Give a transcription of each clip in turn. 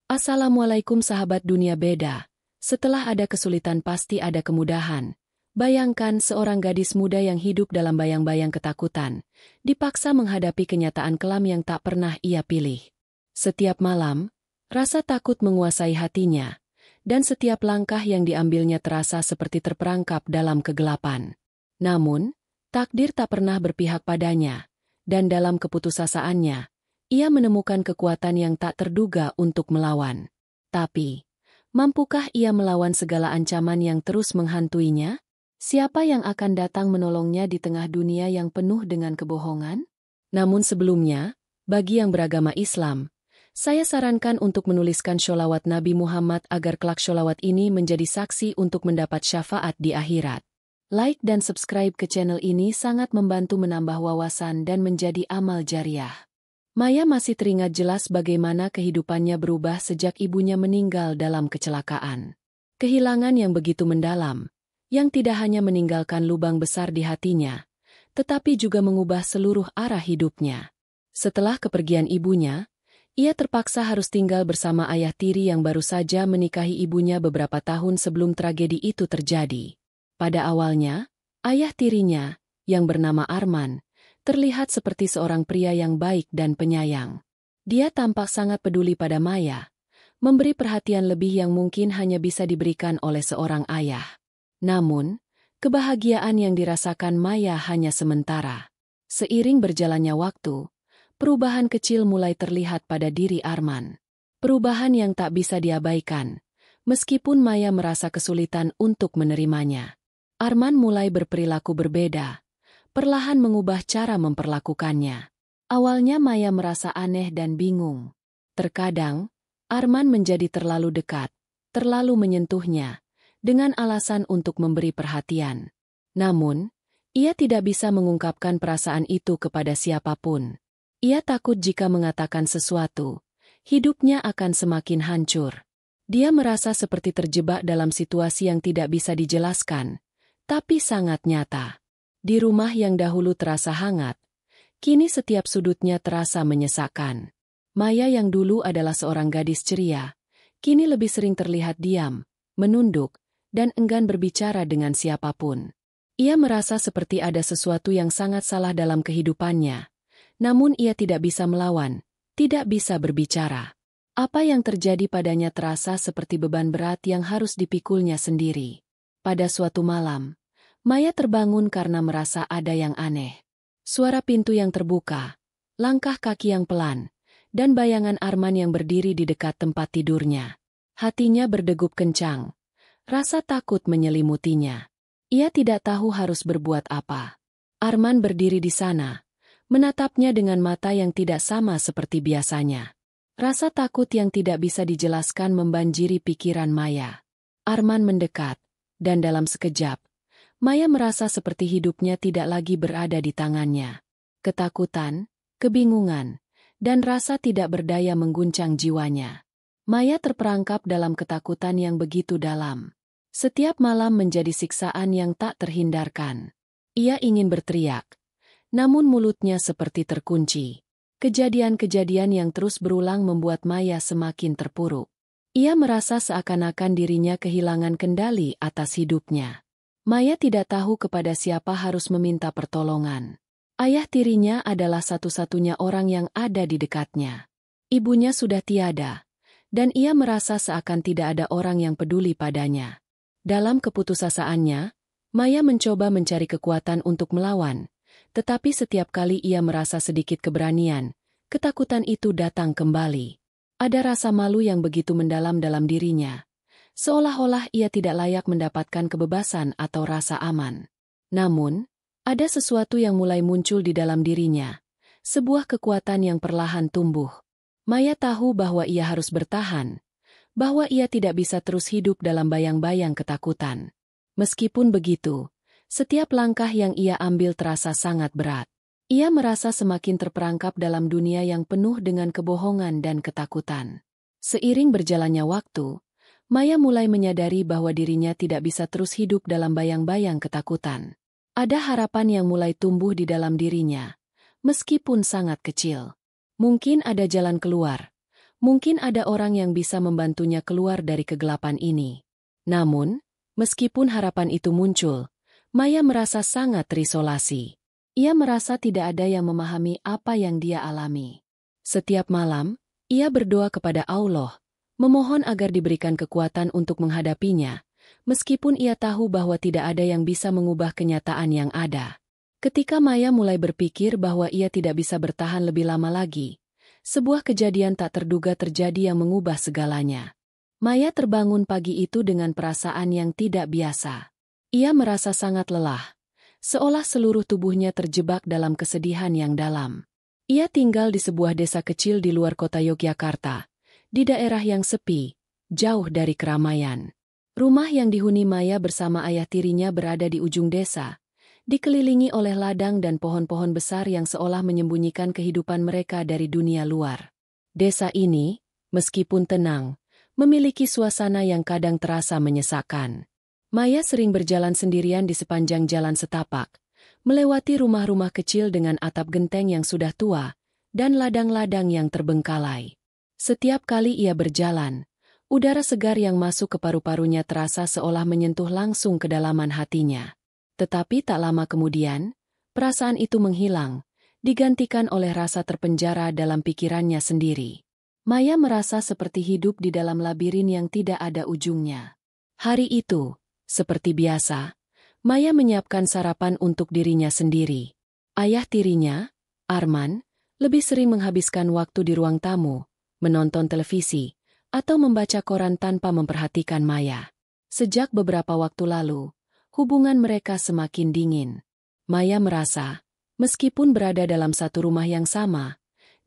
Assalamualaikum sahabat dunia beda. Setelah ada kesulitan pasti ada kemudahan. Bayangkan seorang gadis muda yang hidup dalam bayang-bayang ketakutan, dipaksa menghadapi kenyataan kelam yang tak pernah ia pilih. Setiap malam, rasa takut menguasai hatinya, dan setiap langkah yang diambilnya terasa seperti terperangkap dalam kegelapan. Namun, takdir tak pernah berpihak padanya, dan dalam keputusasaannya, ia menemukan kekuatan yang tak terduga untuk melawan. Tapi, mampukah ia melawan segala ancaman yang terus menghantuinya? Siapa yang akan datang menolongnya di tengah dunia yang penuh dengan kebohongan? Namun sebelumnya, bagi yang beragama Islam, saya sarankan untuk menuliskan sholawat Nabi Muhammad agar kelak sholawat ini menjadi saksi untuk mendapat syafaat di akhirat. Like dan subscribe ke channel ini sangat membantu menambah wawasan dan menjadi amal jariah. Maya masih teringat jelas bagaimana kehidupannya berubah sejak ibunya meninggal dalam kecelakaan. Kehilangan yang begitu mendalam, yang tidak hanya meninggalkan lubang besar di hatinya, tetapi juga mengubah seluruh arah hidupnya. Setelah kepergian ibunya, ia terpaksa harus tinggal bersama ayah tiri yang baru saja menikahi ibunya beberapa tahun sebelum tragedi itu terjadi. Pada awalnya, ayah tirinya, yang bernama Arman, terlihat seperti seorang pria yang baik dan penyayang. Dia tampak sangat peduli pada Maya, memberi perhatian lebih yang mungkin hanya bisa diberikan oleh seorang ayah. Namun, kebahagiaan yang dirasakan Maya hanya sementara. Seiring berjalannya waktu, perubahan kecil mulai terlihat pada diri Arman. Perubahan yang tak bisa diabaikan, meskipun Maya merasa kesulitan untuk menerimanya. Arman mulai berperilaku berbeda, perlahan mengubah cara memperlakukannya. Awalnya Maya merasa aneh dan bingung. Terkadang, Arman menjadi terlalu dekat, terlalu menyentuhnya, dengan alasan untuk memberi perhatian. Namun, ia tidak bisa mengungkapkan perasaan itu kepada siapapun. Ia takut jika mengatakan sesuatu, hidupnya akan semakin hancur. Dia merasa seperti terjebak dalam situasi yang tidak bisa dijelaskan, tapi sangat nyata. Di rumah yang dahulu terasa hangat, kini setiap sudutnya terasa menyesakkan. Maya yang dulu adalah seorang gadis ceria, kini lebih sering terlihat diam, menunduk, dan enggan berbicara dengan siapapun. Ia merasa seperti ada sesuatu yang sangat salah dalam kehidupannya, namun ia tidak bisa melawan, tidak bisa berbicara. Apa yang terjadi padanya terasa seperti beban berat yang harus dipikulnya sendiri. Pada suatu malam, Maya terbangun karena merasa ada yang aneh. Suara pintu yang terbuka, langkah kaki yang pelan, dan bayangan Arman yang berdiri di dekat tempat tidurnya. Hatinya berdegup kencang. Rasa takut menyelimutinya. Ia tidak tahu harus berbuat apa. Arman berdiri di sana, menatapnya dengan mata yang tidak sama seperti biasanya. Rasa takut yang tidak bisa dijelaskan membanjiri pikiran Maya. Arman mendekat, dan dalam sekejap, Maya merasa seperti hidupnya tidak lagi berada di tangannya. Ketakutan, kebingungan, dan rasa tidak berdaya mengguncang jiwanya. Maya terperangkap dalam ketakutan yang begitu dalam. Setiap malam menjadi siksaan yang tak terhindarkan. Ia ingin berteriak, namun mulutnya seperti terkunci. Kejadian-kejadian yang terus berulang membuat Maya semakin terpuruk. Ia merasa seakan-akan dirinya kehilangan kendali atas hidupnya. Maya tidak tahu kepada siapa harus meminta pertolongan. Ayah tirinya adalah satu-satunya orang yang ada di dekatnya. Ibunya sudah tiada, dan ia merasa seakan tidak ada orang yang peduli padanya. Dalam keputusasaannya, Maya mencoba mencari kekuatan untuk melawan, tetapi setiap kali ia merasa sedikit keberanian, ketakutan itu datang kembali. Ada rasa malu yang begitu mendalam dalam dirinya. Seolah-olah ia tidak layak mendapatkan kebebasan atau rasa aman. Namun, ada sesuatu yang mulai muncul di dalam dirinya. Sebuah kekuatan yang perlahan tumbuh. Maya tahu bahwa ia harus bertahan. Bahwa ia tidak bisa terus hidup dalam bayang-bayang ketakutan. Meskipun begitu, setiap langkah yang ia ambil terasa sangat berat. Ia merasa semakin terperangkap dalam dunia yang penuh dengan kebohongan dan ketakutan. Seiring berjalannya waktu, Maya mulai menyadari bahwa dirinya tidak bisa terus hidup dalam bayang-bayang ketakutan. Ada harapan yang mulai tumbuh di dalam dirinya, meskipun sangat kecil. Mungkin ada jalan keluar. Mungkin ada orang yang bisa membantunya keluar dari kegelapan ini. Namun, meskipun harapan itu muncul, Maya merasa sangat terisolasi. Ia merasa tidak ada yang memahami apa yang dia alami. Setiap malam, ia berdoa kepada Allah, memohon agar diberikan kekuatan untuk menghadapinya, meskipun ia tahu bahwa tidak ada yang bisa mengubah kenyataan yang ada. Ketika Maya mulai berpikir bahwa ia tidak bisa bertahan lebih lama lagi, sebuah kejadian tak terduga terjadi yang mengubah segalanya. Maya terbangun pagi itu dengan perasaan yang tidak biasa. Ia merasa sangat lelah, seolah seluruh tubuhnya terjebak dalam kesedihan yang dalam. Ia tinggal di sebuah desa kecil di luar kota Yogyakarta, di daerah yang sepi, jauh dari keramaian. Rumah yang dihuni Maya bersama ayah tirinya berada di ujung desa, dikelilingi oleh ladang dan pohon-pohon besar yang seolah menyembunyikan kehidupan mereka dari dunia luar. Desa ini, meskipun tenang, memiliki suasana yang kadang terasa menyesakkan. Maya sering berjalan sendirian di sepanjang jalan setapak, melewati rumah-rumah kecil dengan atap genteng yang sudah tua, dan ladang-ladang yang terbengkalai. Setiap kali ia berjalan, udara segar yang masuk ke paru-parunya terasa seolah menyentuh langsung kedalaman hatinya. Tetapi tak lama kemudian, perasaan itu menghilang, digantikan oleh rasa terpenjara dalam pikirannya sendiri. Maya merasa seperti hidup di dalam labirin yang tidak ada ujungnya. Hari itu, seperti biasa, Maya menyiapkan sarapan untuk dirinya sendiri. Ayah tirinya, Arman, lebih sering menghabiskan waktu di ruang tamu, menonton televisi, atau membaca koran tanpa memperhatikan Maya. Sejak beberapa waktu lalu, hubungan mereka semakin dingin. Maya merasa, meskipun berada dalam satu rumah yang sama,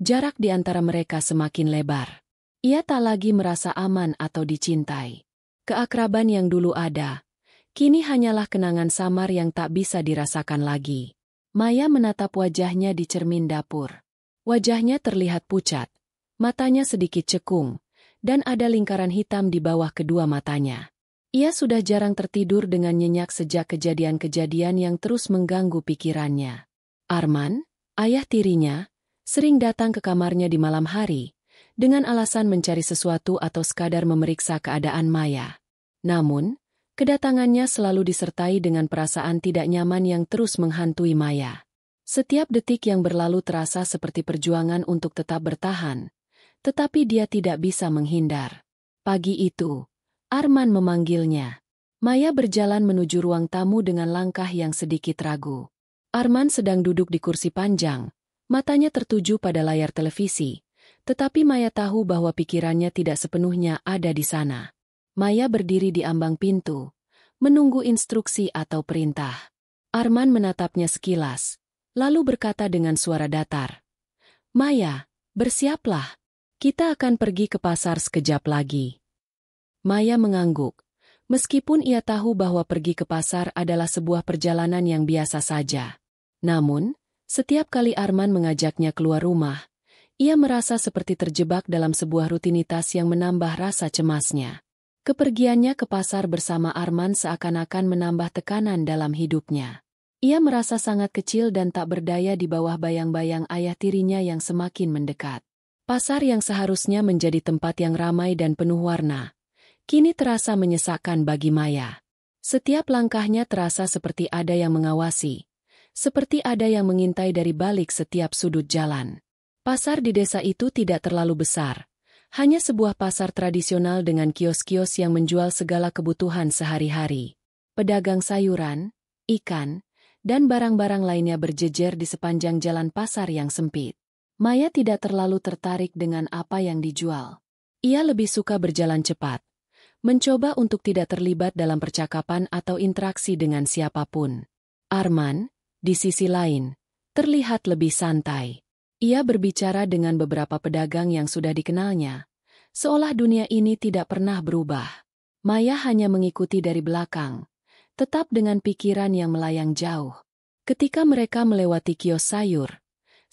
jarak di antara mereka semakin lebar. Ia tak lagi merasa aman atau dicintai. Keakraban yang dulu ada, kini hanyalah kenangan samar yang tak bisa dirasakan lagi. Maya menatap wajahnya di cermin dapur. Wajahnya terlihat pucat, matanya sedikit cekung, dan ada lingkaran hitam di bawah kedua matanya. Ia sudah jarang tertidur dengan nyenyak sejak kejadian-kejadian yang terus mengganggu pikirannya. Arman, ayah tirinya, sering datang ke kamarnya di malam hari, dengan alasan mencari sesuatu atau sekadar memeriksa keadaan Maya. Namun, kedatangannya selalu disertai dengan perasaan tidak nyaman yang terus menghantui Maya. Setiap detik yang berlalu terasa seperti perjuangan untuk tetap bertahan, tetapi dia tidak bisa menghindar. Pagi itu, Arman memanggilnya. Maya berjalan menuju ruang tamu dengan langkah yang sedikit ragu. Arman sedang duduk di kursi panjang, matanya tertuju pada layar televisi, tetapi Maya tahu bahwa pikirannya tidak sepenuhnya ada di sana. Maya berdiri di ambang pintu, menunggu instruksi atau perintah. Arman menatapnya sekilas, lalu berkata dengan suara datar, "Maya, bersiaplah. Kita akan pergi ke pasar sekejap lagi." Maya mengangguk, meskipun ia tahu bahwa pergi ke pasar adalah sebuah perjalanan yang biasa saja. Namun, setiap kali Arman mengajaknya keluar rumah, ia merasa seperti terjebak dalam sebuah rutinitas yang menambah rasa cemasnya. Kepergiannya ke pasar bersama Arman seakan-akan menambah tekanan dalam hidupnya. Ia merasa sangat kecil dan tak berdaya di bawah bayang-bayang ayah tirinya yang semakin mendekat. Pasar yang seharusnya menjadi tempat yang ramai dan penuh warna, kini terasa menyesakkan bagi Maya. Setiap langkahnya terasa seperti ada yang mengawasi, seperti ada yang mengintai dari balik setiap sudut jalan. Pasar di desa itu tidak terlalu besar. Hanya sebuah pasar tradisional dengan kios-kios yang menjual segala kebutuhan sehari-hari. Pedagang sayuran, ikan, dan barang-barang lainnya berjejer di sepanjang jalan pasar yang sempit. Maya tidak terlalu tertarik dengan apa yang dijual. Ia lebih suka berjalan cepat, mencoba untuk tidak terlibat dalam percakapan atau interaksi dengan siapapun. Arman, di sisi lain, terlihat lebih santai. Ia berbicara dengan beberapa pedagang yang sudah dikenalnya, seolah dunia ini tidak pernah berubah. Maya hanya mengikuti dari belakang, tetap dengan pikiran yang melayang jauh. Ketika mereka melewati kios sayur,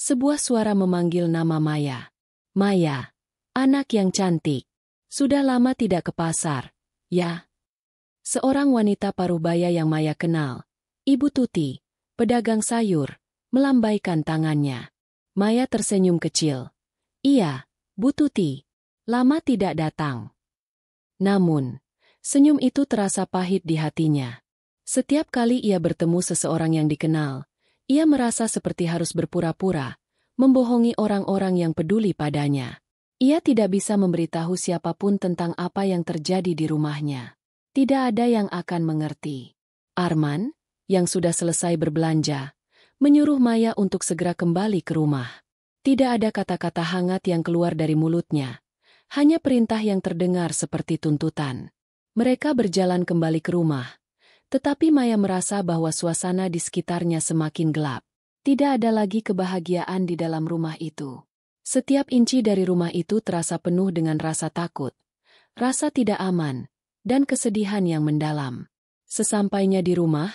sebuah suara memanggil nama Maya. "Maya, anak yang cantik. Sudah lama tidak ke pasar, ya?" Seorang wanita parubaya yang Maya kenal, Ibu Tuti, pedagang sayur, melambaikan tangannya. Maya tersenyum kecil. "Iya, Bu Tuti. lama tidak datang. Namun, senyum itu terasa pahit di hatinya. Setiap kali ia bertemu seseorang yang dikenal, ia merasa seperti harus berpura-pura, membohongi orang-orang yang peduli padanya. Ia tidak bisa memberitahu siapapun tentang apa yang terjadi di rumahnya. Tidak ada yang akan mengerti. Arman, yang sudah selesai berbelanja, menyuruh Maya untuk segera kembali ke rumah. Tidak ada kata-kata hangat yang keluar dari mulutnya. Hanya perintah yang terdengar seperti tuntutan. Mereka berjalan kembali ke rumah. Tetapi Maya merasa bahwa suasana di sekitarnya semakin gelap. Tidak ada lagi kebahagiaan di dalam rumah itu. Setiap inci dari rumah itu terasa penuh dengan rasa takut, rasa tidak aman, dan kesedihan yang mendalam. Sesampainya di rumah,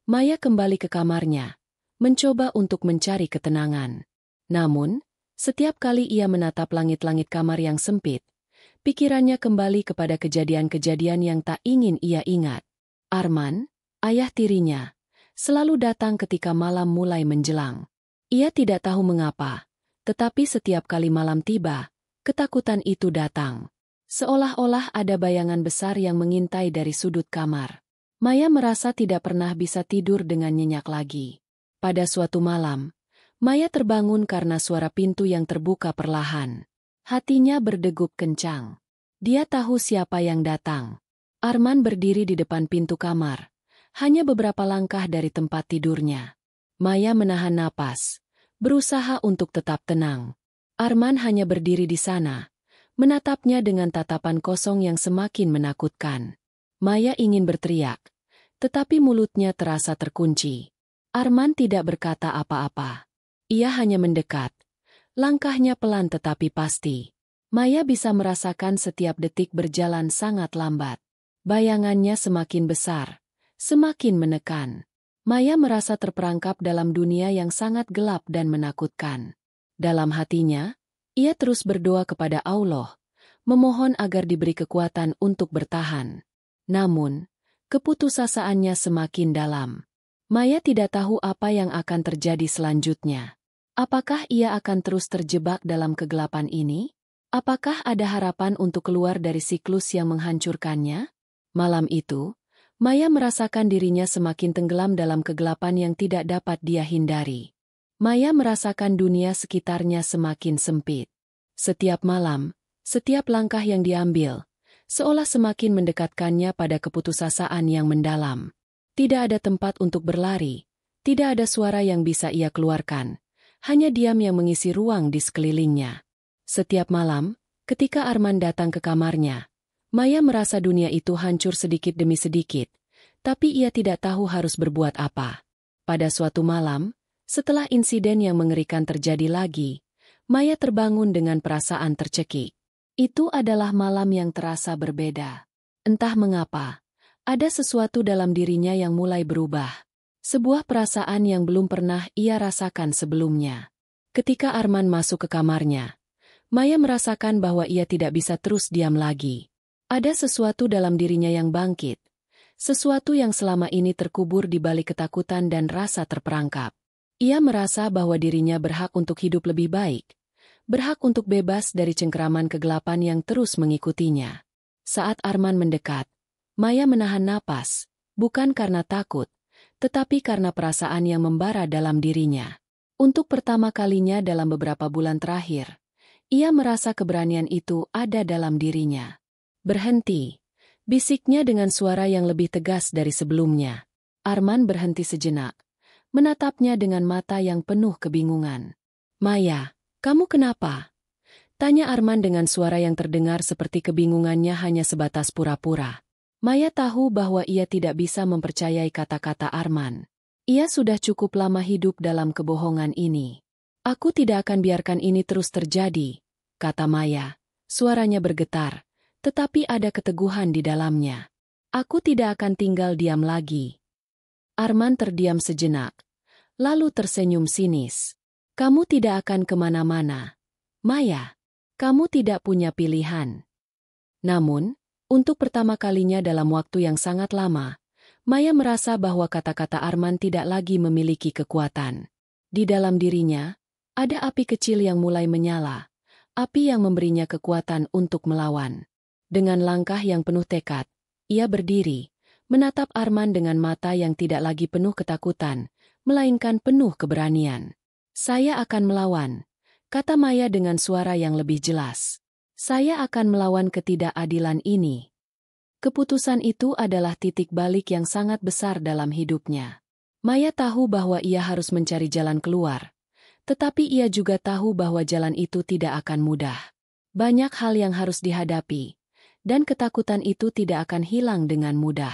Maya kembali ke kamarnya, mencoba untuk mencari ketenangan. Namun, setiap kali ia menatap langit-langit kamar yang sempit, pikirannya kembali kepada kejadian-kejadian yang tak ingin ia ingat. Arman, ayah tirinya, selalu datang ketika malam mulai menjelang. Ia tidak tahu mengapa. Tetapi setiap kali malam tiba, ketakutan itu datang. Seolah-olah ada bayangan besar yang mengintai dari sudut kamar. Maya merasa tidak pernah bisa tidur dengan nyenyak lagi. Pada suatu malam, Maya terbangun karena suara pintu yang terbuka perlahan. Hatinya berdegup kencang. Dia tahu siapa yang datang. Arman berdiri di depan pintu kamar, hanya beberapa langkah dari tempat tidurnya. Maya menahan napas, berusaha untuk tetap tenang. Arman hanya berdiri di sana, menatapnya dengan tatapan kosong yang semakin menakutkan. Maya ingin berteriak, tetapi mulutnya terasa terkunci. Arman tidak berkata apa-apa. Ia hanya mendekat. Langkahnya pelan tetapi pasti. Maya bisa merasakan setiap detik berjalan sangat lambat. Bayangannya semakin besar, semakin menekan. Maya merasa terperangkap dalam dunia yang sangat gelap dan menakutkan. Dalam hatinya, ia terus berdoa kepada Allah, memohon agar diberi kekuatan untuk bertahan. Namun, keputusasaannya semakin dalam. Maya tidak tahu apa yang akan terjadi selanjutnya. Apakah ia akan terus terjebak dalam kegelapan ini? Apakah ada harapan untuk keluar dari siklus yang menghancurkannya? Malam itu, Maya merasakan dirinya semakin tenggelam dalam kegelapan yang tidak dapat dia hindari. Maya merasakan dunia sekitarnya semakin sempit. Setiap malam, setiap langkah yang diambil, seolah semakin mendekatkannya pada keputusasaan yang mendalam. Tidak ada tempat untuk berlari, tidak ada suara yang bisa ia keluarkan, hanya diam yang mengisi ruang di sekelilingnya. Setiap malam, ketika Arman datang ke kamarnya, Maya merasa dunia itu hancur sedikit demi sedikit, tapi ia tidak tahu harus berbuat apa. Pada suatu malam, setelah insiden yang mengerikan terjadi lagi, Maya terbangun dengan perasaan tercekik. Itu adalah malam yang terasa berbeda. Entah mengapa, ada sesuatu dalam dirinya yang mulai berubah. Sebuah perasaan yang belum pernah ia rasakan sebelumnya. Ketika Arman masuk ke kamarnya, Maya merasakan bahwa ia tidak bisa terus diam lagi. Ada sesuatu dalam dirinya yang bangkit, sesuatu yang selama ini terkubur di balik ketakutan dan rasa terperangkap. Ia merasa bahwa dirinya berhak untuk hidup lebih baik, berhak untuk bebas dari cengkeraman kegelapan yang terus mengikutinya. Saat Arman mendekat, Maya menahan napas, bukan karena takut, tetapi karena perasaan yang membara dalam dirinya. Untuk pertama kalinya dalam beberapa bulan terakhir, ia merasa keberanian itu ada dalam dirinya. Berhenti, bisiknya dengan suara yang lebih tegas dari sebelumnya. Arman berhenti sejenak, menatapnya dengan mata yang penuh kebingungan. Maya, kamu kenapa? Tanya Arman dengan suara yang terdengar seperti kebingungannya hanya sebatas pura-pura. Maya tahu bahwa ia tidak bisa mempercayai kata-kata Arman. Ia sudah cukup lama hidup dalam kebohongan ini. Aku tidak akan biarkan ini terus terjadi, kata Maya. Suaranya bergetar, tetapi ada keteguhan di dalamnya. Aku tidak akan tinggal diam lagi. Arman terdiam sejenak, lalu tersenyum sinis. Kamu tidak akan kemana-mana. Maya, kamu tidak punya pilihan. Namun, untuk pertama kalinya dalam waktu yang sangat lama, Maya merasa bahwa kata-kata Arman tidak lagi memiliki kekuatan. Di dalam dirinya, ada api kecil yang mulai menyala. api yang memberinya kekuatan untuk melawan. Dengan langkah yang penuh tekad, ia berdiri, menatap Arman dengan mata yang tidak lagi penuh ketakutan, melainkan penuh keberanian. "Saya akan melawan," kata Maya dengan suara yang lebih jelas. "Saya akan melawan ketidakadilan ini." Keputusan itu adalah titik balik yang sangat besar dalam hidupnya. Maya tahu bahwa ia harus mencari jalan keluar, tetapi ia juga tahu bahwa jalan itu tidak akan mudah. Banyak hal yang harus dihadapi, dan ketakutan itu tidak akan hilang dengan mudah.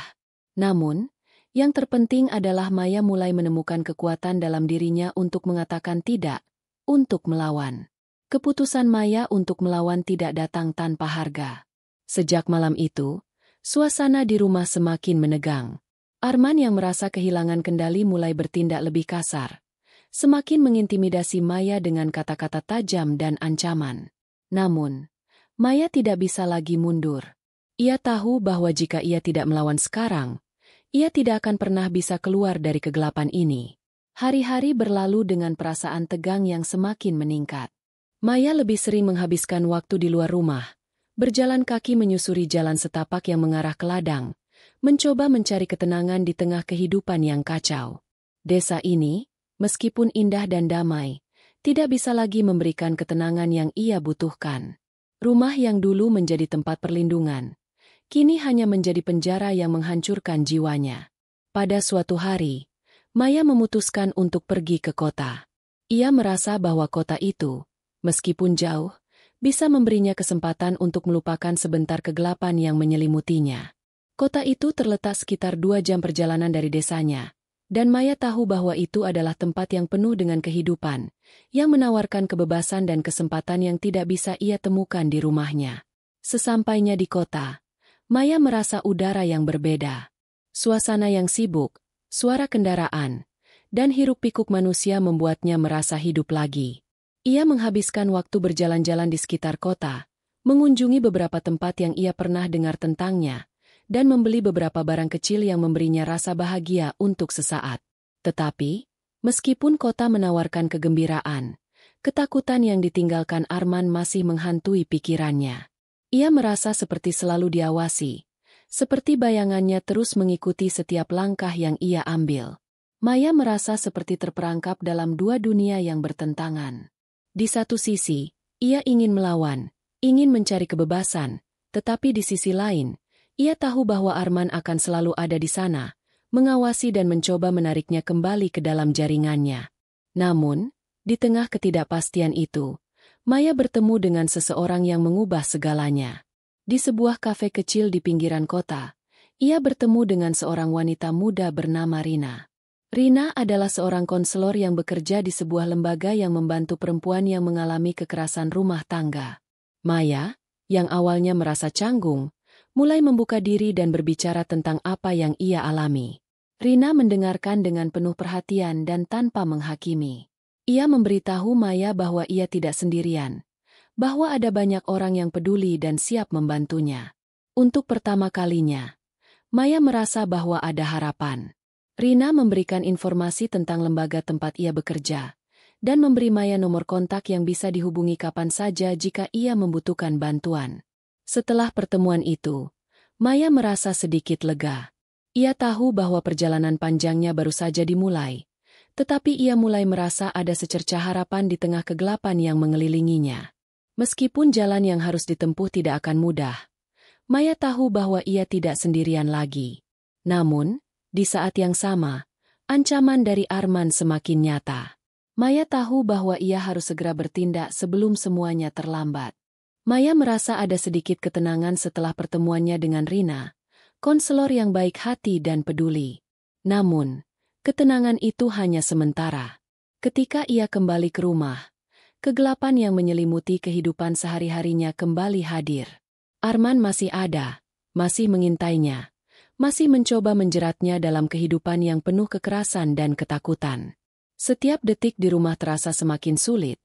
Namun, yang terpenting adalah Maya mulai menemukan kekuatan dalam dirinya untuk mengatakan tidak, untuk melawan. Keputusan Maya untuk melawan tidak datang tanpa harga. Sejak malam itu, suasana di rumah semakin menegang. Arman yang merasa kehilangan kendali mulai bertindak lebih kasar, semakin mengintimidasi Maya dengan kata-kata tajam dan ancaman. Namun, Maya tidak bisa lagi mundur. Ia tahu bahwa jika ia tidak melawan sekarang, ia tidak akan pernah bisa keluar dari kegelapan ini. Hari-hari berlalu dengan perasaan tegang yang semakin meningkat. Maya lebih sering menghabiskan waktu di luar rumah, berjalan kaki menyusuri jalan setapak yang mengarah ke ladang, mencoba mencari ketenangan di tengah kehidupan yang kacau. Desa ini, meskipun indah dan damai, tidak bisa lagi memberikan ketenangan yang ia butuhkan. Rumah yang dulu menjadi tempat perlindungan, kini hanya menjadi penjara yang menghancurkan jiwanya. Pada suatu hari, Maya memutuskan untuk pergi ke kota. Ia merasa bahwa kota itu, meskipun jauh, bisa memberinya kesempatan untuk melupakan sebentar kegelapan yang menyelimutinya. Kota itu terletak sekitar 2 jam perjalanan dari desanya, dan Maya tahu bahwa itu adalah tempat yang penuh dengan kehidupan, yang menawarkan kebebasan dan kesempatan yang tidak bisa ia temukan di rumahnya. Sesampainya di kota, Maya merasa udara yang berbeda. Suasana yang sibuk, suara kendaraan, dan hiruk-pikuk manusia membuatnya merasa hidup lagi. Ia menghabiskan waktu berjalan-jalan di sekitar kota, mengunjungi beberapa tempat yang ia pernah dengar tentangnya, dan membeli beberapa barang kecil yang memberinya rasa bahagia untuk sesaat. Tetapi, meskipun kota menawarkan kegembiraan, ketakutan yang ditinggalkan Arman masih menghantui pikirannya. Ia merasa seperti selalu diawasi, seperti bayangannya terus mengikuti setiap langkah yang ia ambil. Maya merasa seperti terperangkap dalam 2 dunia yang bertentangan. Di satu sisi, ia ingin melawan, ingin mencari kebebasan, tetapi di sisi lain, ia tahu bahwa Arman akan selalu ada di sana, mengawasi dan mencoba menariknya kembali ke dalam jaringannya. Namun, di tengah ketidakpastian itu, Maya bertemu dengan seseorang yang mengubah segalanya. Di sebuah kafe kecil di pinggiran kota, ia bertemu dengan seorang wanita muda bernama Rina. Rina adalah seorang konselor yang bekerja di sebuah lembaga yang membantu perempuan yang mengalami kekerasan rumah tangga. Maya, yang awalnya merasa canggung, mulai membuka diri dan berbicara tentang apa yang ia alami. Rina mendengarkan dengan penuh perhatian dan tanpa menghakimi. Ia memberitahu Maya bahwa ia tidak sendirian, bahwa ada banyak orang yang peduli dan siap membantunya. Untuk pertama kalinya, Maya merasa bahwa ada harapan. Rina memberikan informasi tentang lembaga tempat ia bekerja, dan memberi Maya nomor kontak yang bisa dihubungi kapan saja jika ia membutuhkan bantuan. Setelah pertemuan itu, Maya merasa sedikit lega. Ia tahu bahwa perjalanan panjangnya baru saja dimulai, tetapi ia mulai merasa ada secercah harapan di tengah kegelapan yang mengelilinginya. Meskipun jalan yang harus ditempuh tidak akan mudah, Maya tahu bahwa ia tidak sendirian lagi. Namun, di saat yang sama, ancaman dari Arman semakin nyata. Maya tahu bahwa ia harus segera bertindak sebelum semuanya terlambat. Maya merasa ada sedikit ketenangan setelah pertemuannya dengan Rina, konselor yang baik hati dan peduli. Namun, ketenangan itu hanya sementara. Ketika ia kembali ke rumah, kegelapan yang menyelimuti kehidupan sehari-harinya kembali hadir. Arman masih ada, masih mengintainya, masih mencoba menjeratnya dalam kehidupan yang penuh kekerasan dan ketakutan. Setiap detik di rumah terasa semakin sulit,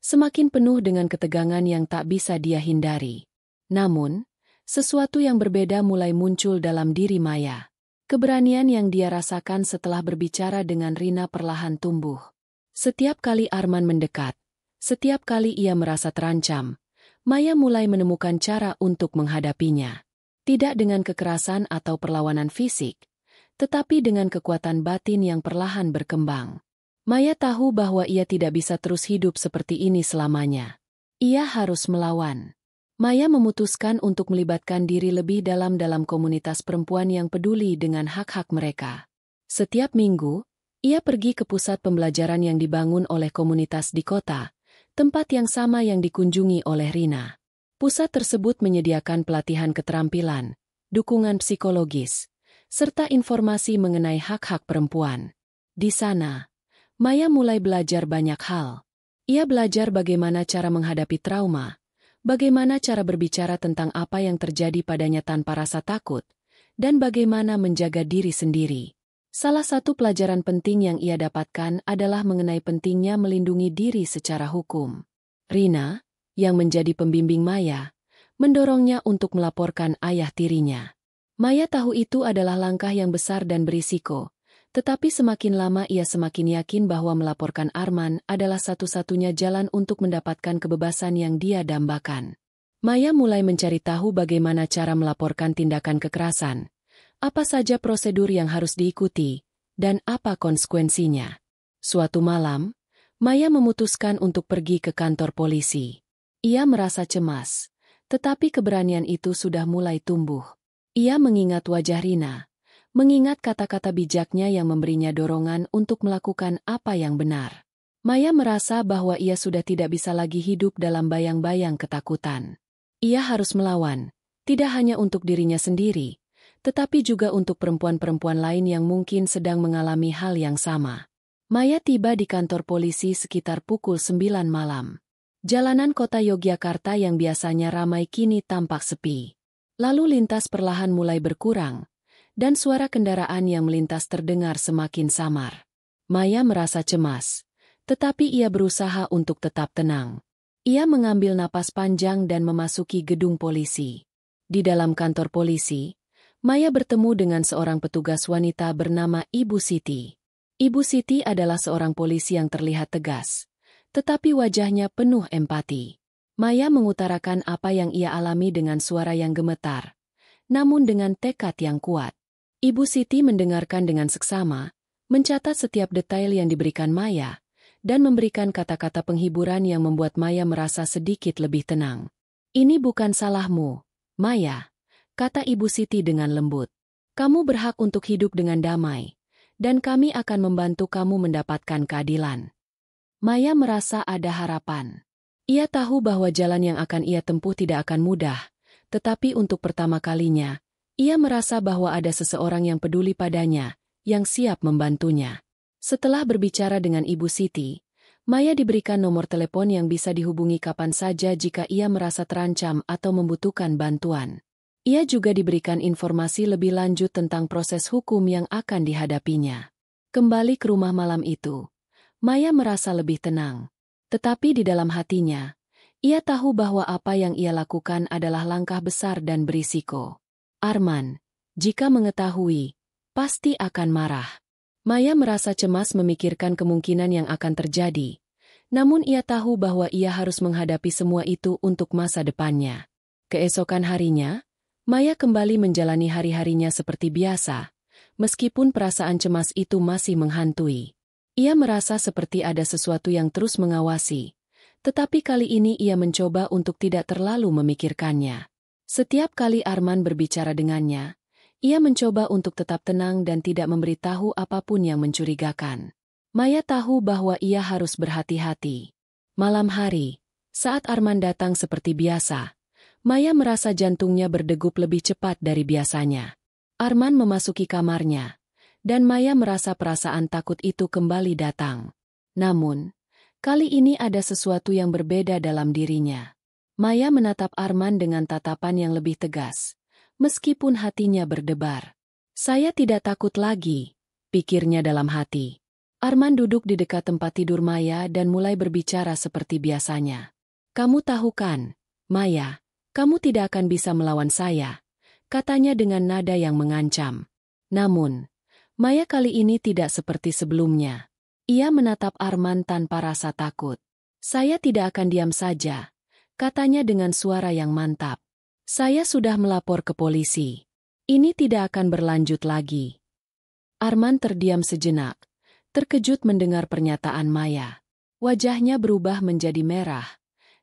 semakin penuh dengan ketegangan yang tak bisa dia hindari. Namun, sesuatu yang berbeda mulai muncul dalam diri Maya. Keberanian yang dia rasakan setelah berbicara dengan Rina perlahan tumbuh. Setiap kali Arman mendekat, Setiap kali ia merasa terancam, Maya mulai menemukan cara untuk menghadapinya. Tidak dengan kekerasan atau perlawanan fisik, tetapi dengan kekuatan batin yang perlahan berkembang. Maya tahu bahwa ia tidak bisa terus hidup seperti ini selamanya. Ia harus melawan. Maya memutuskan untuk melibatkan diri lebih dalam komunitas perempuan yang peduli dengan hak-hak mereka. Setiap minggu, ia pergi ke pusat pembelajaran yang dibangun oleh komunitas di kota, tempat yang sama yang dikunjungi oleh Rina. Pusat tersebut menyediakan pelatihan keterampilan, dukungan psikologis, serta informasi mengenai hak-hak perempuan. Di sana, Maya mulai belajar banyak hal. Ia belajar bagaimana cara menghadapi trauma, bagaimana cara berbicara tentang apa yang terjadi padanya tanpa rasa takut, dan bagaimana menjaga diri sendiri. Salah satu pelajaran penting yang ia dapatkan adalah mengenai pentingnya melindungi diri secara hukum. Rina, yang menjadi pembimbing Maya, mendorongnya untuk melaporkan ayah tirinya. Maya tahu itu adalah langkah yang besar dan berisiko, tetapi semakin lama ia semakin yakin bahwa melaporkan Arman adalah satu-satunya jalan untuk mendapatkan kebebasan yang dia dambakan. Maya mulai mencari tahu bagaimana cara melaporkan tindakan kekerasan, apa saja prosedur yang harus diikuti, dan apa konsekuensinya. Suatu malam, Maya memutuskan untuk pergi ke kantor polisi. Ia merasa cemas, tetapi keberanian itu sudah mulai tumbuh. Ia mengingat wajah Rina, mengingat kata-kata bijaknya yang memberinya dorongan untuk melakukan apa yang benar. Maya merasa bahwa ia sudah tidak bisa lagi hidup dalam bayang-bayang ketakutan. Ia harus melawan, tidak hanya untuk dirinya sendiri, tetapi juga untuk perempuan-perempuan lain yang mungkin sedang mengalami hal yang sama. Maya tiba di kantor polisi sekitar pukul 9 malam. Jalanan kota Yogyakarta yang biasanya ramai kini tampak sepi. Lalu lintas perlahan mulai berkurang, dan suara kendaraan yang melintas terdengar semakin samar. Maya merasa cemas, tetapi ia berusaha untuk tetap tenang. Ia mengambil napas panjang dan memasuki gedung polisi. Di dalam kantor polisi, Maya bertemu dengan seorang petugas wanita bernama Ibu Siti. Ibu Siti adalah seorang polisi yang terlihat tegas, tetapi wajahnya penuh empati. Maya mengutarakan apa yang ia alami dengan suara yang gemetar, namun dengan tekad yang kuat. Ibu Siti mendengarkan dengan seksama, mencatat setiap detail yang diberikan Maya, dan memberikan kata-kata penghiburan yang membuat Maya merasa sedikit lebih tenang. "Ini bukan salahmu, Maya," kata Ibu Siti dengan lembut. "Kamu berhak untuk hidup dengan damai, dan kami akan membantu kamu mendapatkan keadilan." Maya merasa ada harapan. Ia tahu bahwa jalan yang akan ia tempuh tidak akan mudah, tetapi untuk pertama kalinya, ia merasa bahwa ada seseorang yang peduli padanya, yang siap membantunya. Setelah berbicara dengan Ibu Siti, Maya diberikan nomor telepon yang bisa dihubungi kapan saja jika ia merasa terancam atau membutuhkan bantuan. Ia juga diberikan informasi lebih lanjut tentang proses hukum yang akan dihadapinya. Kembali ke rumah malam itu, Maya merasa lebih tenang. Tetapi di dalam hatinya, ia tahu bahwa apa yang ia lakukan adalah langkah besar dan berisiko. Arman, jika mengetahui, pasti akan marah. Maya merasa cemas memikirkan kemungkinan yang akan terjadi, namun ia tahu bahwa ia harus menghadapi semua itu untuk masa depannya. Keesokan harinya, Maya kembali menjalani hari-harinya seperti biasa, meskipun perasaan cemas itu masih menghantui. Ia merasa seperti ada sesuatu yang terus mengawasi, tetapi kali ini ia mencoba untuk tidak terlalu memikirkannya. Setiap kali Arman berbicara dengannya, ia mencoba untuk tetap tenang dan tidak memberitahu apapun yang mencurigakan. Maya tahu bahwa ia harus berhati-hati. Malam hari, saat Arman datang seperti biasa, Maya merasa jantungnya berdegup lebih cepat dari biasanya. Arman memasuki kamarnya, dan Maya merasa perasaan takut itu kembali datang. Namun, kali ini ada sesuatu yang berbeda dalam dirinya. Maya menatap Arman dengan tatapan yang lebih tegas, meskipun hatinya berdebar. "Saya tidak takut lagi," pikirnya dalam hati. Arman duduk di dekat tempat tidur Maya dan mulai berbicara seperti biasanya. "Kamu tahu kan, Maya, kamu tidak akan bisa melawan saya," katanya dengan nada yang mengancam. Namun, Maya kali ini tidak seperti sebelumnya. Ia menatap Arman tanpa rasa takut. Saya tidak akan diam saja, katanya dengan suara yang mantap. Saya sudah melapor ke polisi. Ini tidak akan berlanjut lagi. Arman terdiam sejenak, terkejut mendengar pernyataan Maya. Wajahnya berubah menjadi merah,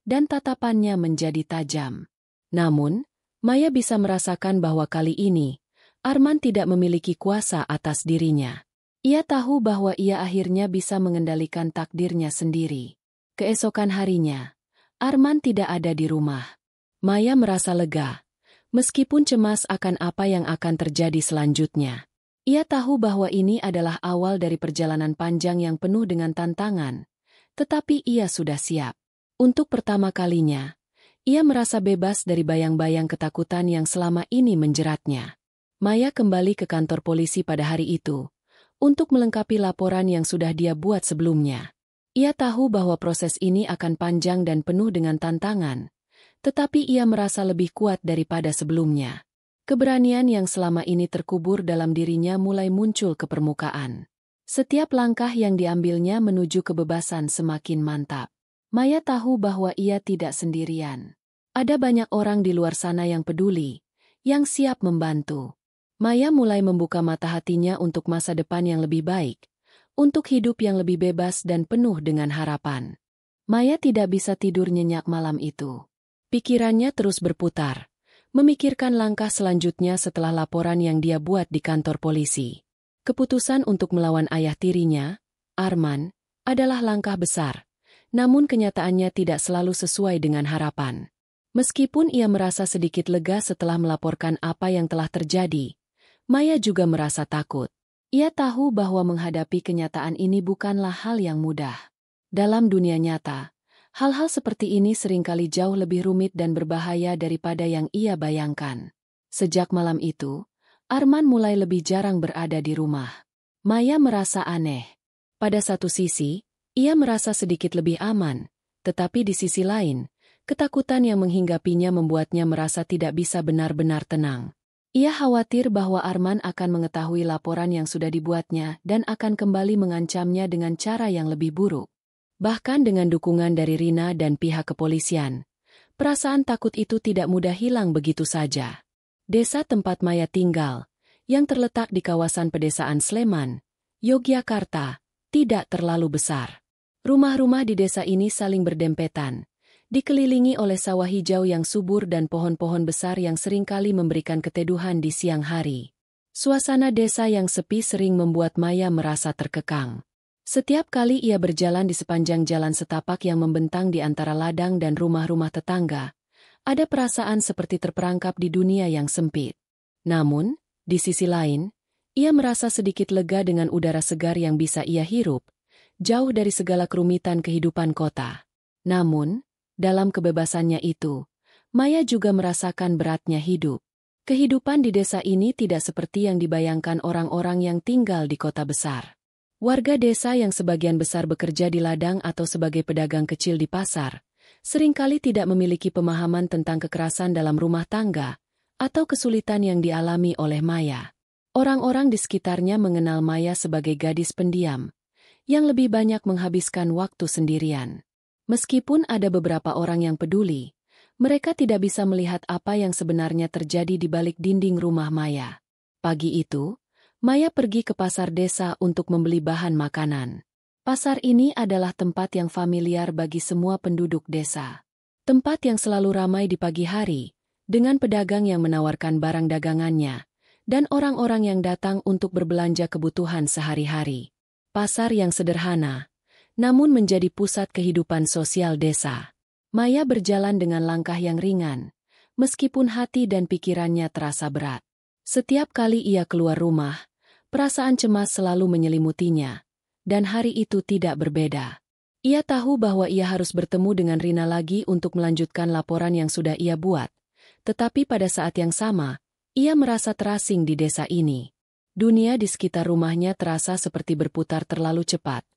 dan tatapannya menjadi tajam. Namun, Maya bisa merasakan bahwa kali ini, Arman tidak memiliki kuasa atas dirinya. Ia tahu bahwa ia akhirnya bisa mengendalikan takdirnya sendiri. Keesokan harinya, Arman tidak ada di rumah. Maya merasa lega, meskipun cemas akan apa yang akan terjadi selanjutnya. Ia tahu bahwa ini adalah awal dari perjalanan panjang yang penuh dengan tantangan, tetapi ia sudah siap. Untuk pertama kalinya, ia merasa bebas dari bayang-bayang ketakutan yang selama ini menjeratnya. Maya kembali ke kantor polisi pada hari itu, untuk melengkapi laporan yang sudah dia buat sebelumnya. Ia tahu bahwa proses ini akan panjang dan penuh dengan tantangan, tetapi ia merasa lebih kuat daripada sebelumnya. Keberanian yang selama ini terkubur dalam dirinya mulai muncul ke permukaan. Setiap langkah yang diambilnya menuju kebebasan semakin mantap. Maya tahu bahwa ia tidak sendirian. Ada banyak orang di luar sana yang peduli, yang siap membantu. Maya mulai membuka mata hatinya untuk masa depan yang lebih baik, untuk hidup yang lebih bebas dan penuh dengan harapan. Maya tidak bisa tidur nyenyak malam itu. Pikirannya terus berputar, memikirkan langkah selanjutnya setelah laporan yang dia buat di kantor polisi. Keputusan untuk melawan ayah tirinya, Arman, adalah langkah besar, namun kenyataannya tidak selalu sesuai dengan harapan. Meskipun ia merasa sedikit lega setelah melaporkan apa yang telah terjadi, Maya juga merasa takut. Ia tahu bahwa menghadapi kenyataan ini bukanlah hal yang mudah. Dalam dunia nyata, hal-hal seperti ini seringkali jauh lebih rumit dan berbahaya daripada yang ia bayangkan. Sejak malam itu, Arman mulai lebih jarang berada di rumah. Maya merasa aneh. Pada satu sisi, ia merasa sedikit lebih aman, tetapi di sisi lain, ketakutan yang menghinggapinya membuatnya merasa tidak bisa benar-benar tenang. Ia khawatir bahwa Arman akan mengetahui laporan yang sudah dibuatnya dan akan kembali mengancamnya dengan cara yang lebih buruk. Bahkan dengan dukungan dari Rina dan pihak kepolisian, perasaan takut itu tidak mudah hilang begitu saja. Desa tempat Maya tinggal, yang terletak di kawasan pedesaan Sleman, Yogyakarta, tidak terlalu besar. Rumah-rumah di desa ini saling berdempetan, dikelilingi oleh sawah hijau yang subur dan pohon-pohon besar yang seringkali memberikan keteduhan di siang hari. Suasana desa yang sepi sering membuat Maya merasa terkekang. Setiap kali ia berjalan di sepanjang jalan setapak yang membentang di antara ladang dan rumah-rumah tetangga, ada perasaan seperti terperangkap di dunia yang sempit. Namun, di sisi lain, ia merasa sedikit lega dengan udara segar yang bisa ia hirup, jauh dari segala kerumitan kehidupan kota. Namun, dalam kebebasannya itu, Maya juga merasakan beratnya hidup. Kehidupan di desa ini tidak seperti yang dibayangkan orang-orang yang tinggal di kota besar. Warga desa yang sebagian besar bekerja di ladang atau sebagai pedagang kecil di pasar, seringkali tidak memiliki pemahaman tentang kekerasan dalam rumah tangga atau kesulitan yang dialami oleh Maya. Orang-orang di sekitarnya mengenal Maya sebagai gadis pendiam, yang lebih banyak menghabiskan waktu sendirian. Meskipun ada beberapa orang yang peduli, mereka tidak bisa melihat apa yang sebenarnya terjadi di balik dinding rumah Maya. Pagi itu, Maya pergi ke pasar desa untuk membeli bahan makanan. Pasar ini adalah tempat yang familiar bagi semua penduduk desa. Tempat yang selalu ramai di pagi hari, dengan pedagang yang menawarkan barang dagangannya, dan orang-orang yang datang untuk berbelanja kebutuhan sehari-hari. Pasar yang sederhana, namun menjadi pusat kehidupan sosial desa. Maya berjalan dengan langkah yang ringan, meskipun hati dan pikirannya terasa berat. Setiap kali ia keluar rumah, perasaan cemas selalu menyelimutinya, dan hari itu tidak berbeda. Ia tahu bahwa ia harus bertemu dengan Rina lagi untuk melanjutkan laporan yang sudah ia buat, tetapi pada saat yang sama, ia merasa terasing di desa ini. Dunia di sekitar rumahnya terasa seperti berputar terlalu cepat,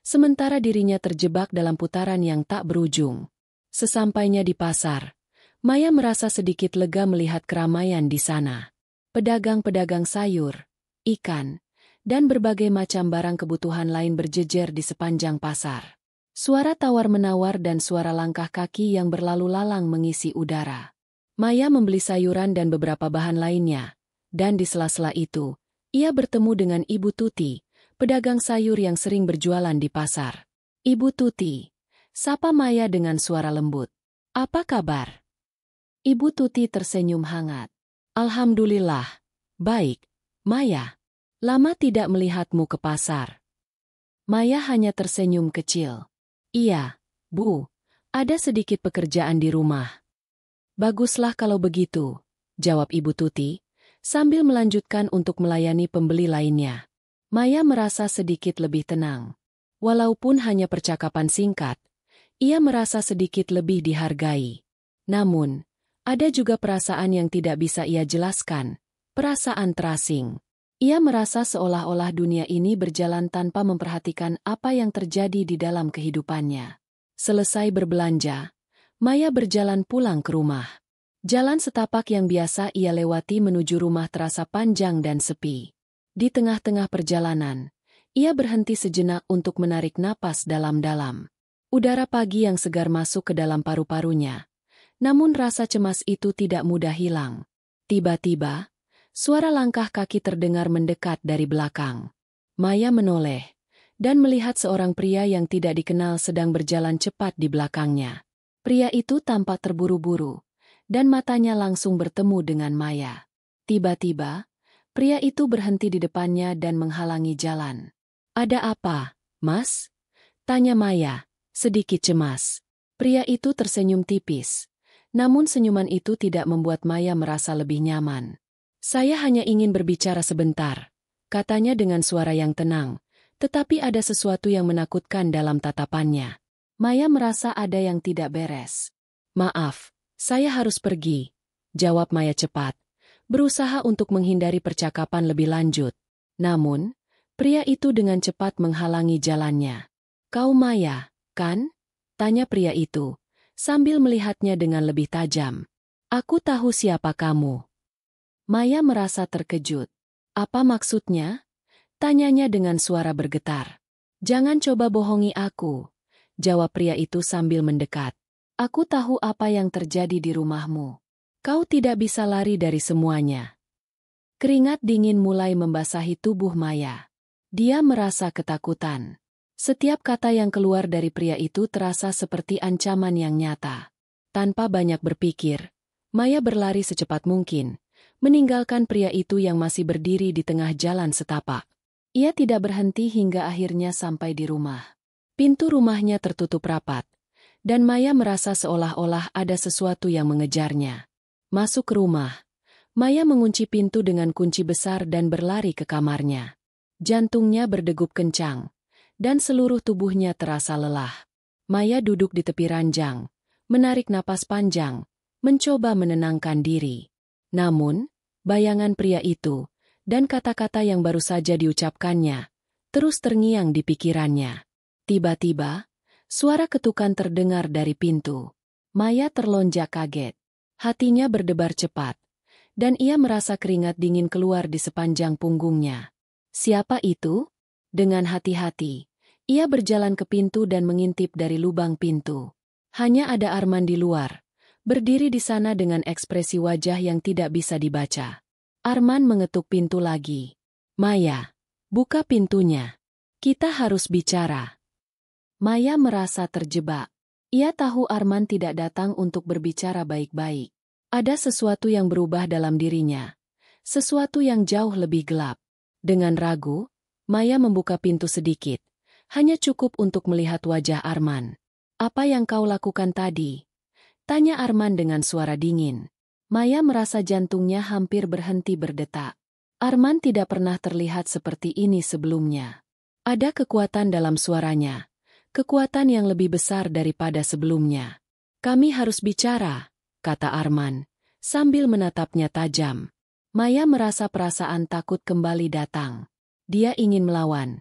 sementara dirinya terjebak dalam putaran yang tak berujung. Sesampainya di pasar, Maya merasa sedikit lega melihat keramaian di sana. Pedagang-pedagang sayur, ikan, dan berbagai macam barang kebutuhan lain berjejer di sepanjang pasar. Suara tawar-menawar dan suara langkah kaki yang berlalu lalang mengisi udara. Maya membeli sayuran dan beberapa bahan lainnya, dan di sela-sela itu, ia bertemu dengan Ibu Tuti, pedagang sayur yang sering berjualan di pasar. "Ibu Tuti," sapa Maya dengan suara lembut. "Apa kabar?" Ibu Tuti tersenyum hangat. "Alhamdulillah, baik, Maya. Lama tidak melihatmu ke pasar." Maya hanya tersenyum kecil. "Iya, Bu, ada sedikit pekerjaan di rumah." "Baguslah kalau begitu," jawab Ibu Tuti, sambil melanjutkan untuk melayani pembeli lainnya. Maya merasa sedikit lebih tenang. Walaupun hanya percakapan singkat, ia merasa sedikit lebih dihargai. Namun, ada juga perasaan yang tidak bisa ia jelaskan, perasaan terasing. Ia merasa seolah-olah dunia ini berjalan tanpa memperhatikan apa yang terjadi di dalam kehidupannya. Selesai berbelanja, Maya berjalan pulang ke rumah. Jalan setapak yang biasa ia lewati menuju rumah terasa panjang dan sepi. Di tengah-tengah perjalanan, ia berhenti sejenak untuk menarik napas dalam-dalam. Udara pagi yang segar masuk ke dalam paru-parunya. Namun rasa cemas itu tidak mudah hilang. Tiba-tiba, suara langkah kaki terdengar mendekat dari belakang. Maya menoleh dan melihat seorang pria yang tidak dikenal sedang berjalan cepat di belakangnya. Pria itu tampak terburu-buru, dan matanya langsung bertemu dengan Maya. Tiba-tiba, pria itu berhenti di depannya dan menghalangi jalan. "Ada apa, Mas?" tanya Maya, sedikit cemas. Pria itu tersenyum tipis, namun senyuman itu tidak membuat Maya merasa lebih nyaman. "Saya hanya ingin berbicara sebentar," katanya dengan suara yang tenang, tetapi ada sesuatu yang menakutkan dalam tatapannya. Maya merasa ada yang tidak beres. "Maaf, saya harus pergi," jawab Maya cepat, berusaha untuk menghindari percakapan lebih lanjut. Namun, pria itu dengan cepat menghalangi jalannya. "Kau Maya, kan?" tanya pria itu, sambil melihatnya dengan lebih tajam. "Aku tahu siapa kamu." Maya merasa terkejut. "Apa maksudnya?" tanyanya dengan suara bergetar. "Jangan coba bohongi aku," jawab pria itu sambil mendekat. "Aku tahu apa yang terjadi di rumahmu. Kau tidak bisa lari dari semuanya." Keringat dingin mulai membasahi tubuh Maya. Dia merasa ketakutan. Setiap kata yang keluar dari pria itu terasa seperti ancaman yang nyata. Tanpa banyak berpikir, Maya berlari secepat mungkin, meninggalkan pria itu yang masih berdiri di tengah jalan setapak. Ia tidak berhenti hingga akhirnya sampai di rumah. Pintu rumahnya tertutup rapat, dan Maya merasa seolah-olah ada sesuatu yang mengejarnya. Masuk ke rumah, Maya mengunci pintu dengan kunci besar dan berlari ke kamarnya. Jantungnya berdegup kencang, dan seluruh tubuhnya terasa lelah. Maya duduk di tepi ranjang, menarik napas panjang, mencoba menenangkan diri. Namun, bayangan pria itu, dan kata-kata yang baru saja diucapkannya, terus terngiang di pikirannya. Tiba-tiba, suara ketukan terdengar dari pintu. Maya terlonjak kaget. Hatinya berdebar cepat, dan ia merasa keringat dingin keluar di sepanjang punggungnya. "Siapa itu?" Dengan hati-hati, ia berjalan ke pintu dan mengintip dari lubang pintu. Hanya ada Arman di luar, berdiri di sana dengan ekspresi wajah yang tidak bisa dibaca. Arman mengetuk pintu lagi. "Maya, buka pintunya. Kita harus bicara." Maya merasa terjebak. Ia tahu Arman tidak datang untuk berbicara baik-baik. Ada sesuatu yang berubah dalam dirinya. Sesuatu yang jauh lebih gelap. Dengan ragu, Maya membuka pintu sedikit. Hanya cukup untuk melihat wajah Arman. "Apa yang kau lakukan tadi?" tanya Arman dengan suara dingin. Maya merasa jantungnya hampir berhenti berdetak. Arman tidak pernah terlihat seperti ini sebelumnya. Ada kekuatan dalam suaranya. Kekuatan yang lebih besar daripada sebelumnya. "Kami harus bicara," kata Arman, sambil menatapnya tajam. Maya merasa perasaan takut kembali datang. Dia ingin melawan,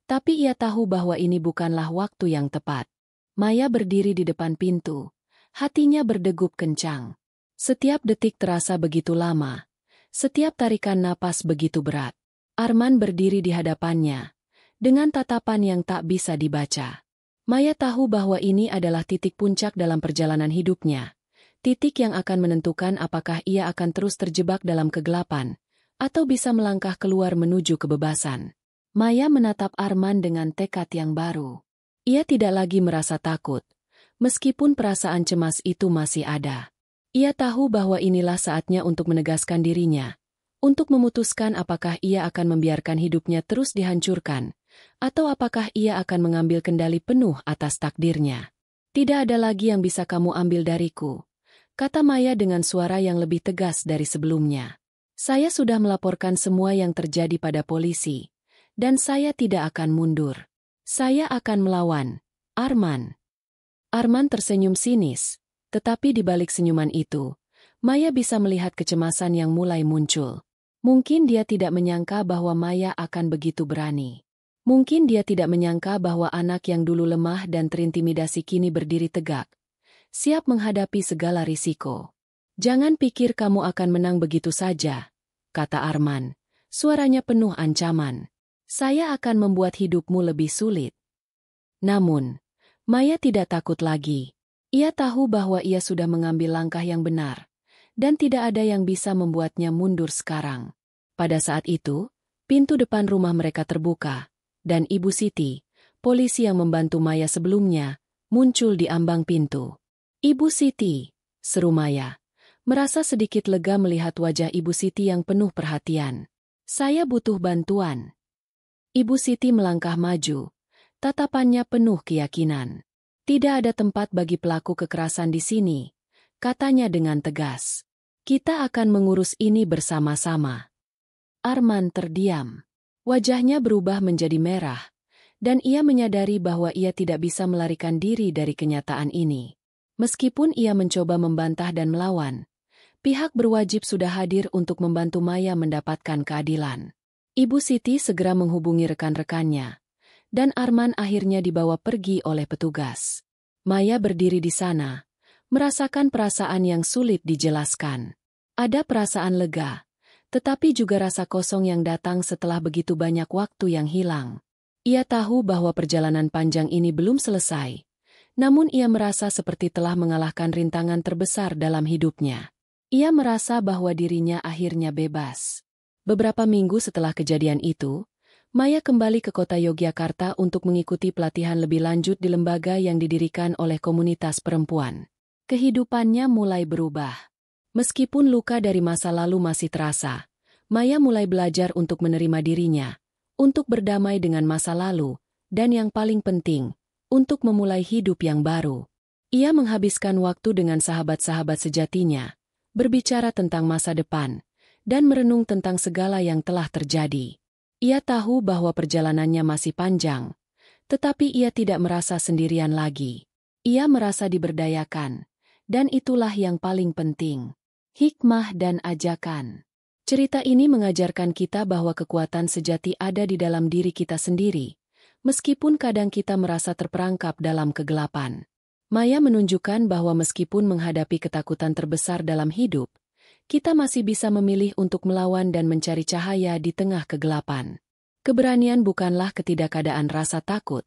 tapi ia tahu bahwa ini bukanlah waktu yang tepat. Maya berdiri di depan pintu. Hatinya berdegup kencang. Setiap detik terasa begitu lama. Setiap tarikan napas begitu berat. Arman berdiri di hadapannya, dengan tatapan yang tak bisa dibaca. Maya tahu bahwa ini adalah titik puncak dalam perjalanan hidupnya. Titik yang akan menentukan apakah ia akan terus terjebak dalam kegelapan, atau bisa melangkah keluar menuju kebebasan. Maya menatap Arman dengan tekad yang baru. Ia tidak lagi merasa takut, meskipun perasaan cemas itu masih ada. Ia tahu bahwa inilah saatnya untuk menegaskan dirinya, untuk memutuskan apakah ia akan membiarkan hidupnya terus dihancurkan, atau apakah ia akan mengambil kendali penuh atas takdirnya. Tidak ada lagi yang bisa kamu ambil dariku, kata Maya dengan suara yang lebih tegas dari sebelumnya. Saya sudah melaporkan semua yang terjadi pada polisi, dan saya tidak akan mundur. Saya akan melawan, Arman. Arman tersenyum sinis, tetapi di balik senyuman itu, Maya bisa melihat kecemasan yang mulai muncul. Mungkin dia tidak menyangka bahwa Maya akan begitu berani. Mungkin dia tidak menyangka bahwa anak yang dulu lemah dan terintimidasi kini berdiri tegak, siap menghadapi segala risiko. Jangan pikir kamu akan menang begitu saja, kata Arman, suaranya penuh ancaman. Saya akan membuat hidupmu lebih sulit. Namun, Maya tidak takut lagi. Ia tahu bahwa ia sudah mengambil langkah yang benar, dan tidak ada yang bisa membuatnya mundur sekarang. Pada saat itu, pintu depan rumah mereka terbuka, dan Ibu Siti, polisi yang membantu Maya sebelumnya, muncul di ambang pintu. Ibu Siti, seru Maya, merasa sedikit lega melihat wajah Ibu Siti yang penuh perhatian. Saya butuh bantuan. Ibu Siti melangkah maju, tatapannya penuh keyakinan. Tidak ada tempat bagi pelaku kekerasan di sini, katanya dengan tegas. Kita akan mengurus ini bersama-sama. Arman terdiam. Wajahnya berubah menjadi merah, dan ia menyadari bahwa ia tidak bisa melarikan diri dari kenyataan ini. Meskipun ia mencoba membantah dan melawan, pihak berwajib sudah hadir untuk membantu Maya mendapatkan keadilan. Ibu Siti segera menghubungi rekan-rekannya, dan Arman akhirnya dibawa pergi oleh petugas. Maya berdiri di sana, merasakan perasaan yang sulit dijelaskan. Ada perasaan lega, tetapi juga rasa kosong yang datang setelah begitu banyak waktu yang hilang. Ia tahu bahwa perjalanan panjang ini belum selesai, namun ia merasa seperti telah mengalahkan rintangan terbesar dalam hidupnya. Ia merasa bahwa dirinya akhirnya bebas. Beberapa minggu setelah kejadian itu, Maya kembali ke kota Yogyakarta untuk mengikuti pelatihan lebih lanjut di lembaga yang didirikan oleh komunitas perempuan. Kehidupannya mulai berubah. Meskipun luka dari masa lalu masih terasa, Maya mulai belajar untuk menerima dirinya, untuk berdamai dengan masa lalu, dan yang paling penting, untuk memulai hidup yang baru. Ia menghabiskan waktu dengan sahabat-sahabat sejatinya, berbicara tentang masa depan, dan merenung tentang segala yang telah terjadi. Ia tahu bahwa perjalanannya masih panjang, tetapi ia tidak merasa sendirian lagi. Ia merasa diberdayakan, dan itulah yang paling penting. Hikmah dan ajakan. Cerita ini mengajarkan kita bahwa kekuatan sejati ada di dalam diri kita sendiri, meskipun kadang kita merasa terperangkap dalam kegelapan. Maya menunjukkan bahwa meskipun menghadapi ketakutan terbesar dalam hidup, kita masih bisa memilih untuk melawan dan mencari cahaya di tengah kegelapan. Keberanian bukanlah ketidakadaan rasa takut,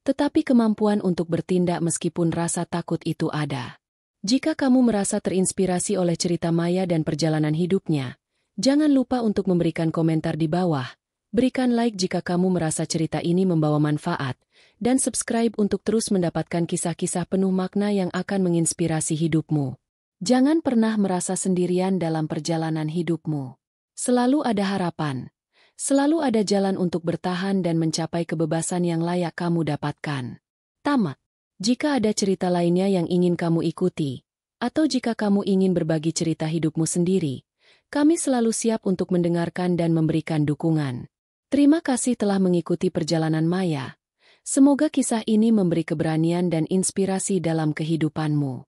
tetapi kemampuan untuk bertindak meskipun rasa takut itu ada. Jika kamu merasa terinspirasi oleh cerita Maya dan perjalanan hidupnya, jangan lupa untuk memberikan komentar di bawah, berikan like jika kamu merasa cerita ini membawa manfaat, dan subscribe untuk terus mendapatkan kisah-kisah penuh makna yang akan menginspirasi hidupmu. Jangan pernah merasa sendirian dalam perjalanan hidupmu. Selalu ada harapan, selalu ada jalan untuk bertahan dan mencapai kebebasan yang layak kamu dapatkan. Tamat. Jika ada cerita lainnya yang ingin kamu ikuti, atau jika kamu ingin berbagi cerita hidupmu sendiri, kami selalu siap untuk mendengarkan dan memberikan dukungan. Terima kasih telah mengikuti perjalanan Maya. Semoga kisah ini memberi keberanian dan inspirasi dalam kehidupanmu.